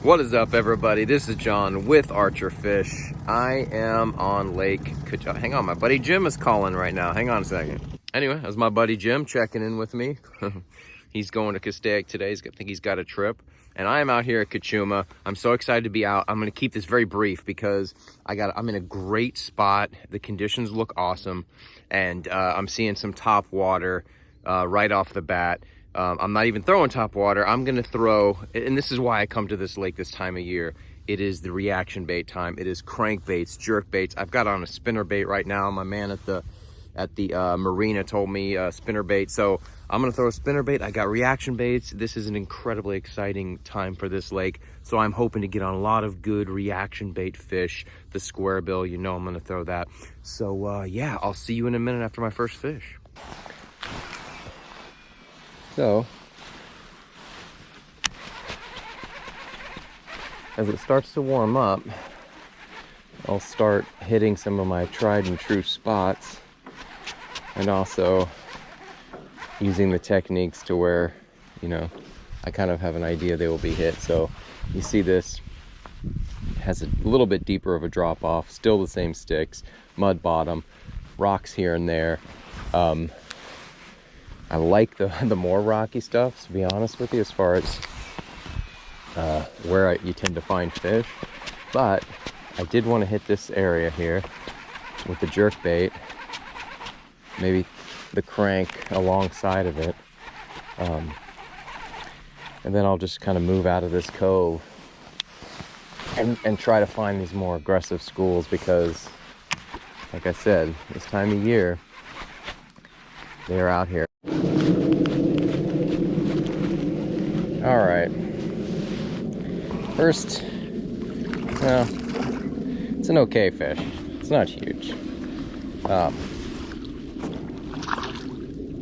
What is up, everybody? This is John with Archer Fish. I am on Lake Cachuma. Hang on, my buddy Jim is calling right now. Hang on a second. Anyway, that's my buddy Jim checking in with me. He's going to Castaic today. I think he's got a trip. And I am out here at Cachuma. I'm so excited to be out. I'm going to keep this very brief because I'm in a great spot. The conditions look awesome. And I'm seeing some top water right off the bat. I'm not even throwing top water. I'm gonna throw, and this is why I come to this lake this time of year. It is the reaction bait time. It is crankbaits, jerk baits. I've got on a spinner bait right now. My man at the marina told me spinner bait, so I'm gonna throw a spinner bait. I got reaction baits. This is an incredibly exciting time for this lake, so I'm hoping to get on a lot of good reaction bait fish. The square bill, you know I'm gonna throw that. So yeah, I'll see you in a minute after my first fish. So, as it starts to warm up, I'll start hitting some of my tried and true spots, and also using the techniques to where, you know, I kind of have an idea they will be hit. So you see this has a little bit deeper of a drop off, still the same sticks, mud bottom, rocks here and there. I like the more rocky stuff, to be honest with you, as far as where you tend to find fish. But I did want to hit this area here with the jerk bait, maybe the crank alongside of it. And then I'll just kind of move out of this cove and try to find these more aggressive schools, because, like I said, this time of year, they're out here. All right. First, well, it's an okay fish. It's not huge.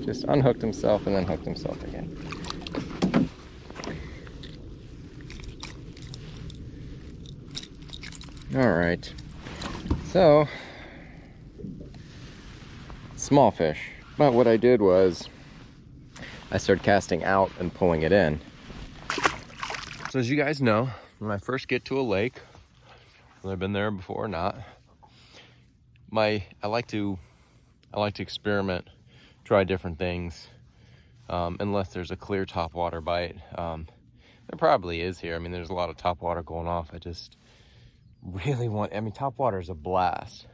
Just unhooked himself and then hooked himself again. All right. So, small fish. But what I did was I started casting out and pulling it in. So as you guys know, when I first get to a lake, whether I've been there before or not, I like to experiment, try different things, unless there's a clear topwater bite. There probably is here. I mean, there's a lot of topwater going off. I just really topwater is a blast,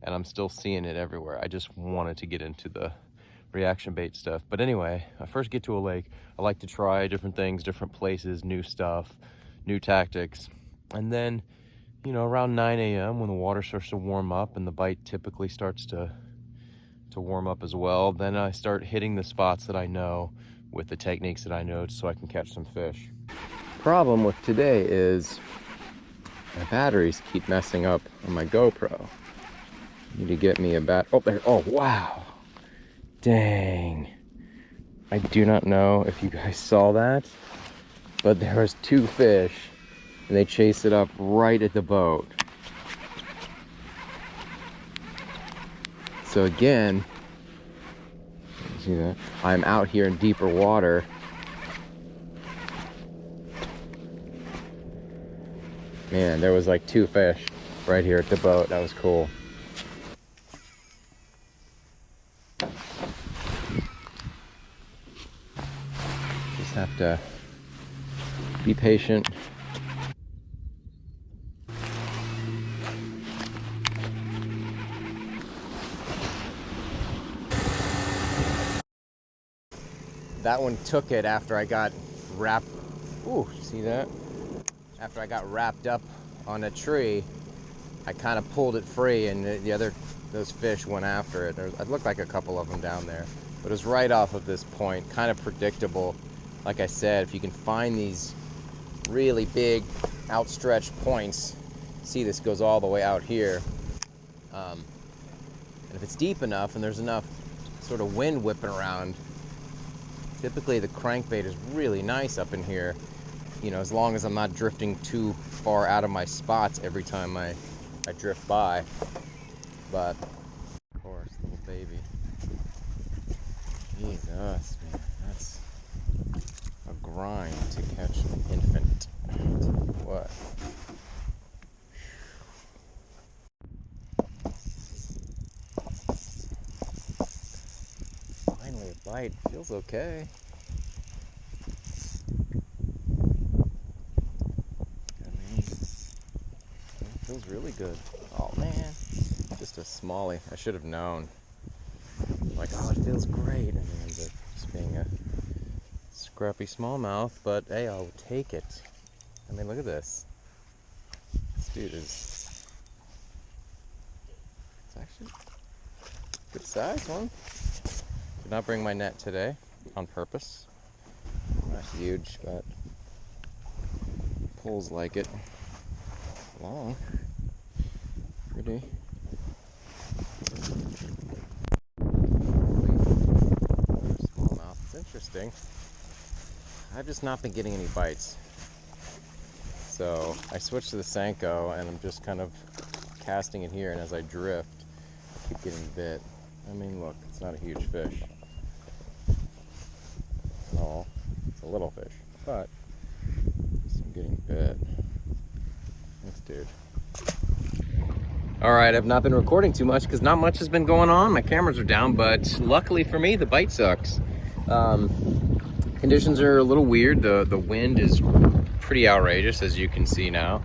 and I'm still seeing it everywhere. I just wanted to get into the reaction bait stuff. But anyway, I first get to a lake, I like to try different things, different places, new stuff, new tactics. And then, you know, around 9 a.m. when the water starts to warm up and the bite typically starts to warm up as well, then I start hitting the spots that I know with the techniques that I know, so I can catch some fish. Problem with today is my batteries keep messing up on my GoPro. Need to get me a oh wow, dang. I do not know if you guys saw that, but there was 2 fish and they chased it up right at the boat. So again, see that? I'm out here in deeper water. Man, there was like 2 fish right here at the boat. That was cool. Just have to be patient. That one took it after I got wrapped. Ooh, see that? After I got wrapped up on a tree, I kind of pulled it free, and those fish went after it. It looked like a couple of them down there, but it was right off of this point, kind of predictable. Like I said, if you can find these really big outstretched points, see this goes all the way out here, and if it's deep enough and there's enough sort of wind whipping around, typically the crankbait is really nice up in here, you know, as long as I'm not drifting too far out of my spots every time I drift by. But of course, little baby, Jesus, man, that's a grind to catch an infant. bite. Feels okay. I mean, it feels really good. Oh man, just a smallie. I should have known. Like, oh, it feels great. And then ends up just being a scrappy smallmouth, but hey, I'll take it. I mean, look at this. This dude is, it's actually a good size one. Did not bring my net today on purpose. Not huge, but pulls like it. Long. Pretty. Smallmouth. It's interesting. I've just not been getting any bites. So I switched to the Senko and I'm just kind of casting it here, and as I drift, I keep getting bit. I mean, look, it's not a huge fish. Oh, it's a little fish, but I'm getting bit. Thanks, dude. All right, I've not been recording too much because not much has been going on. My cameras are down, but luckily for me, the bite sucks. Conditions are a little weird. The wind is pretty outrageous, as you can see now.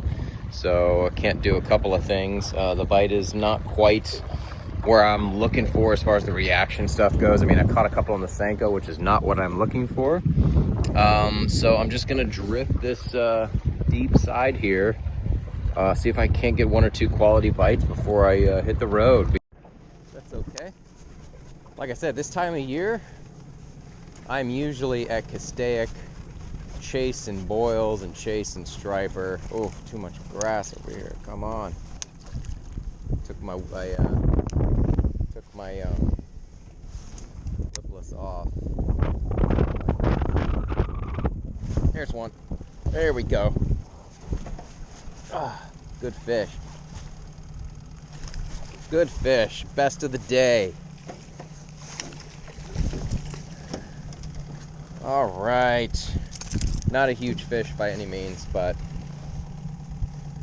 So I can't do a couple of things. The bite is not quite where I'm looking for as far as the reaction stuff goes. I mean, I caught a couple on the Senko, which is not what I'm looking for. So I'm just gonna drift this deep side here. See if I can't get one or two quality bites before I hit the road. That's okay. Like I said, this time of year, I'm usually at Castaic chasing boils and chasing striper. Oh, too much grass over here. Come on. Took my lipless off. Here's one. There we go. Ah, good fish. Good fish. Best of the day. All right. Not a huge fish by any means, but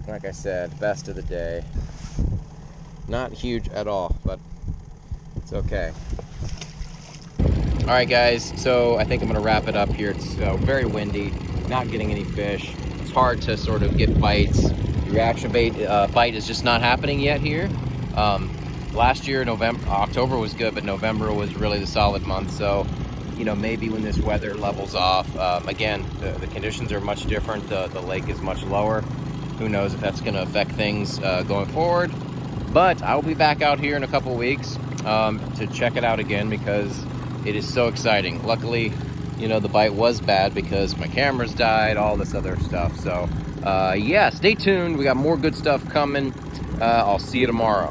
like I said, best of the day. Not huge at all, but it's okay. All right, guys, so I think I'm gonna wrap it up here. It's very windy, not getting any fish. It's hard to sort of get bites. The reaction bite is just not happening yet here. Last year, October was good, but November was really the solid month. So, you know, maybe when this weather levels off, again, the conditions are much different. The lake is much lower. Who knows if that's gonna affect things going forward. But I'll be back out here in a couple weeks to check it out again because it is so exciting. Luckily, you know, the bite was bad because my cameras died, all this other stuff. So yeah, stay tuned. We got more good stuff coming. I'll see you tomorrow.